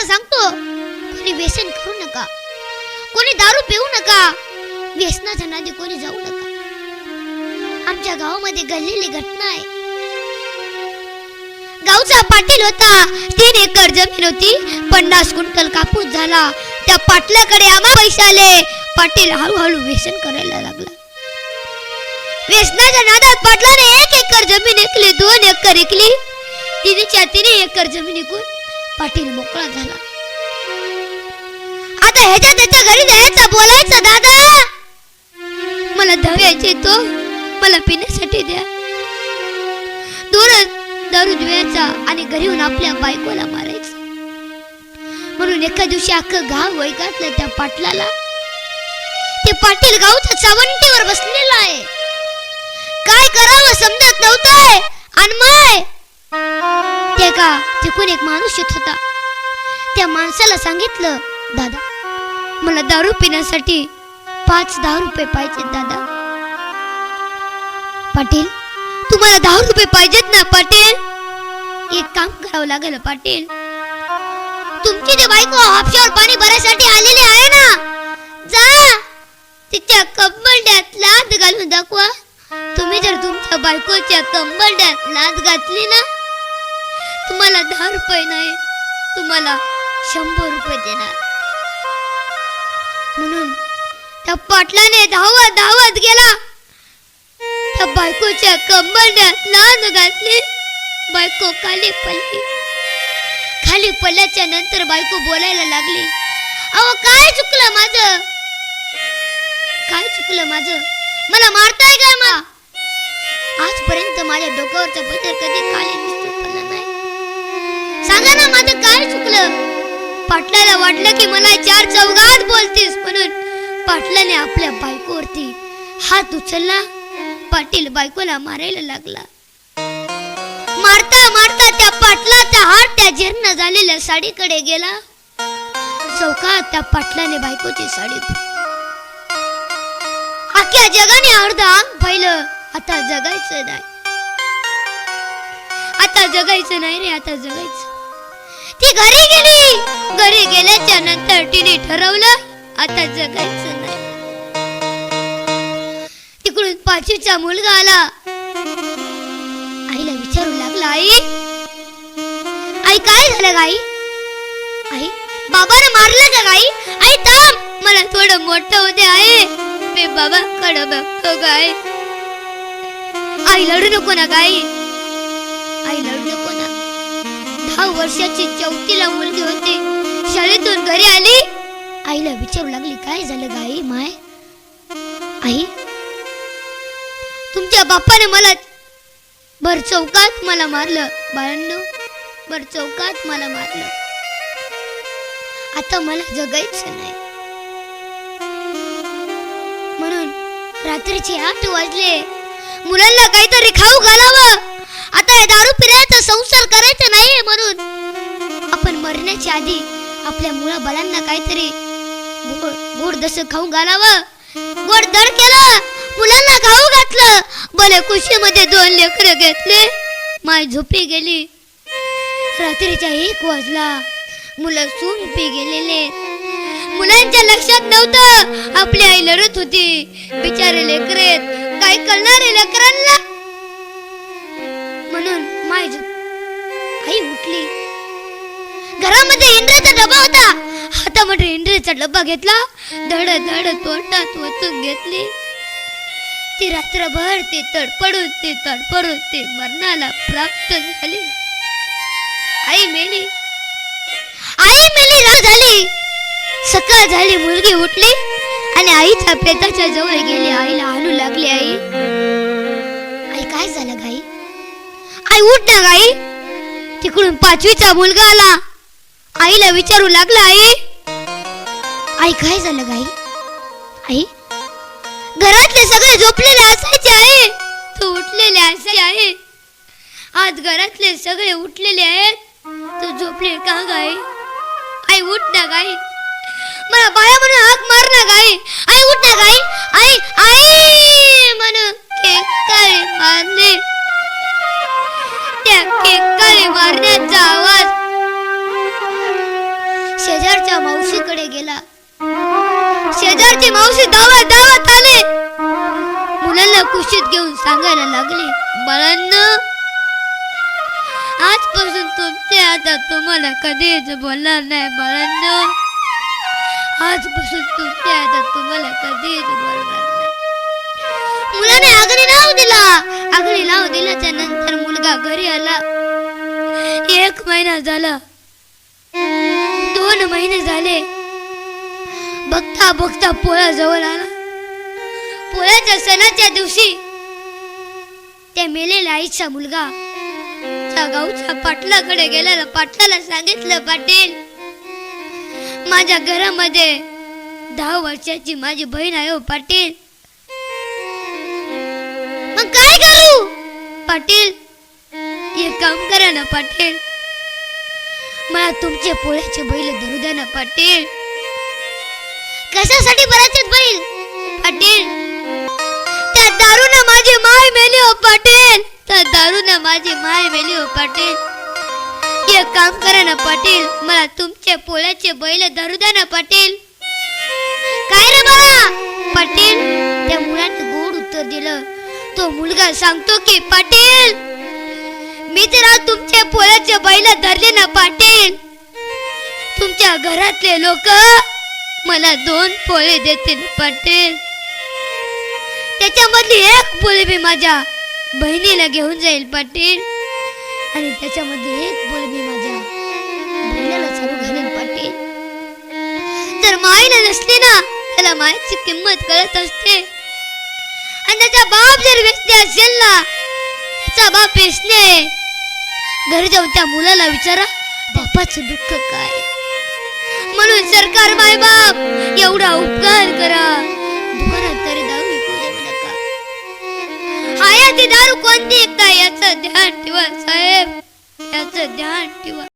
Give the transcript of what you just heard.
तुम्हाला सांगतो, कोणी व्यसन करू नका, कोणी दारू पिऊ नका, व्यसनाच्या नादी कोणी जाऊ नका. आमच्या गावामध्ये घडलेली घटना आहे. गावचा पाटील होता, 3 एकर जमीन होती, 50 क्विंटल कापूस झाला. त्या पाटलाकडे आम्हा पैसे आले. पाटील हळूहळू व्यसन करायला लागला. व्यसनाच्या नादात पाटलाने 1 एकर जमीन ऐकली, 2 एकर ऐकली, 3 एकर जमीन ऐकून पाटील मोकळा झाला. आता ह्याच्या त्याच्या घरी जायचं, बोलायचं, दादा मला द्यायचे तो, मला पिण्यासाठी द्या. दारू द्यायचा आणि घरी येऊन आपल्या बायकोला मारायचं. म्हणून एका दिवशी अख्खं गाव वैगातलं त्या पाटलाला. ते पाटील गावच्या चवंटीवर बसलेला आहे. काय करावं समजत नव्हतंय. अनमय तिकून एक माणूस येत होता. त्या माणसाला सांगितलं, दादा मला दारू पिण्यासाठी 5-10 रुपये पाहिजेत. दादा पाटील तुम्हाला 10 रुपये पाहिजेत ना? पाटील एक काम करावं लागेल. पाटील तुमची ते बायको हापशावर पाणी भरायसाठी आलेली आहे ना, जा तिच्या कंबरड्यात लाद घालून दाखवा. तुम्ही जर तुमच्या बायकोच्या कंबरड्यात लाद घातली ना, तुम्हाला 10 रुपये नाही, तुम्हाला 100 रुपये देणार. म्हणून त्या पाटलाने धावत गेला. त्या बायकोच्या कंबरड्यात लाद घातली. बायको खाली पडली. खाली पडल्याच्या नंतर बायको बोलायला लागली, अहो काय चुकलं माझं, काय चुकलं माझं, मला मारताय काय? मा आजपर्यंत माझ्या डोक्यावरचा पदर कधी खाली निसटून पडला नाही. सांगा ना माझं काय चुकलं? पाटलाला वाटलं की मला 4 चौघात बोलतेस, म्हणून पाटलाने आपल्या बायकोवरती हात उचलला. पाटील बायकोला मारायला लागला. मारता मारता त्या पाटलाचा हात त्या जीर्ण झालेल्या साडीकडे गेला. चौकात त्या पाटलाने बायकोची साडी, अख्ख्या जगाने अर्ध अंग पाहिलं. आता जगायचं नाही, आता जगायचं नाही रे, आता जगायचं. ती घरी गेली. घरी गेल्याच्या नंतर तिने ठरवलं आता जगायचं नाही. तिकडून 5वीचा मुलगा आला. आईला विचारू लागला, आई आई काय झालं गाई? आई बाबाने मारलं का गाई? आई थांब, मला थोडं मोठं होते आहे, मी बाबाकडे बघतो गाय. आई लढू नको ना गाई, आई लढू नको ना. 10 वर्षाची 4थीला मुलगी होती. शाळेतून घरी आली. आईला विचारू लागली, काय झालं गाई? माय आई तुमच्या बापाने मला भर चौकात मला मारलं. बाळांनो भर चौकात मला मारलं. आता मला जगायचं नाही. म्हणून रात्रीचे 8 वाजले. मुलांना काहीतरी खाऊ घालावं. आता हे दारू पिण्याचा संसार करायचा नाही, म्हणून आपण मरण्याच्या आधी आपल्या मुला बाळांना काहीतरी गोड दसं खाऊ घालावं. गोड दर केलं, मुलांना खाऊ घातलं. भले खुशीमध्ये 2 लेकरं घेतले. माय झोपी गेली. रात्रीच्या 1 वाजला. मुलं सून पी गेलेले. मुलांच्या लक्षात नव्हतं आपली आई लढत होती. बिचारे लेकरे, काय करणारे लेकरांना. म्हणून माय आई उठली. घरामध्ये इंद्राचा डबा होता. हातामध्ये इंद्राचा डबा घेतला. धड धड तोंडात ओतून घेतली. ती रात्रभर ती तडपडून ती मरणाला प्राप्त झाली. आई मेली. आई मेली, रात झाली. सकाळ झाली. मुलगी उठली आणि आईच्या प्रेताच्या जवळ गेली. आईला हालू लागली. आई आई काय झालं गाई? आई उठ ना गाई. तिकडून 5वीचा मुलगा आला. आईला विचारू लागला, आई आई काय झालं गाई? आई घरातले सगळे झोपलेले असायचे आहे, तू उठलेले असायचे आहे. आज घरातले सगळे उठलेले आहेत, तू झोपले का गाई? आई उठ ना गाई. मला बाया म्हणून हाक मार ना गाई. आई उठ ना गाई. आई आई म्हणून केकाळी मारणे. त्या केकाळी मारण्याचा आवाज शेजारच्या मावशीकडे गेला. शेजारची मावशी धावत धावत आले. मुलांना कुशीत घेऊन सांगायला लागले, बाळांनो, आजपासून तुमच्या आता तुम्हाला कधीच बोलणार नाही. बाळांनो, आजपासून तुमच्या आता तुम्हाला कधीच बोलणार नाही. मुलाने आगरी लावून दिला. आगरी लावून दिल्याच्या नंतर मुलगा घरी आला. 1 महिना झाला, 2 महिने झाले. बघता बघता पोळा जवळ आला. पोळ्याच्या सणाच्या दिवशी त्या मेलेल्या आईचा मुलगा त्या गावच्या पाटलाकडे गेला. पाटलाला सांगितलं, पाटील, माझ्या घरामध्ये 10 वर्षाची माझी बहीण आहे. हो पाटील, मग काय करू? पाटील, एक काम करा ना पाटील, मला तुमचे पोळ्याचे बैल धरू द्या ना पाटील. कशासाठी भरायचे बैल? पाटील, त्या दारूने माझी माय मेली. हो पाटील, त्या दारूने माझी माय मेली. हो पाटील, एक काम करा ना पाटील, मला तुमचे पोळ्याचे बैल धरू द्या ना पाटील. काय रे बाळा? पाटील, त्या मुलाने गोड उत्तर दिलं. तो मुलगा सांगतो की, पाटील, मी तर आज तुमचे पोळ्याचे बैल धरले ना पाटील. तुमच्या घरातले लोक मला 2 पोळे देतील पाटील. त्याच्यामधली 1 पोळी मी माझ्या बहिणीला घेऊन जाईल पाटील, आणि त्याच्यामध्ये 1 पोळी मी माझ्या बहिणीला चालू घालेन पाटील. जर माईला नसली ना, त्याला माईची किंमत कळत असते. आणि त्याचा बाप जर व्यक्ती असेल ना, त्याचा बाप वेचणे. घरी जाऊन त्या मुलाला विचारा, बापाचं दुःख काय. म्हणून सरकार माय बाप एवढा उपकार करा.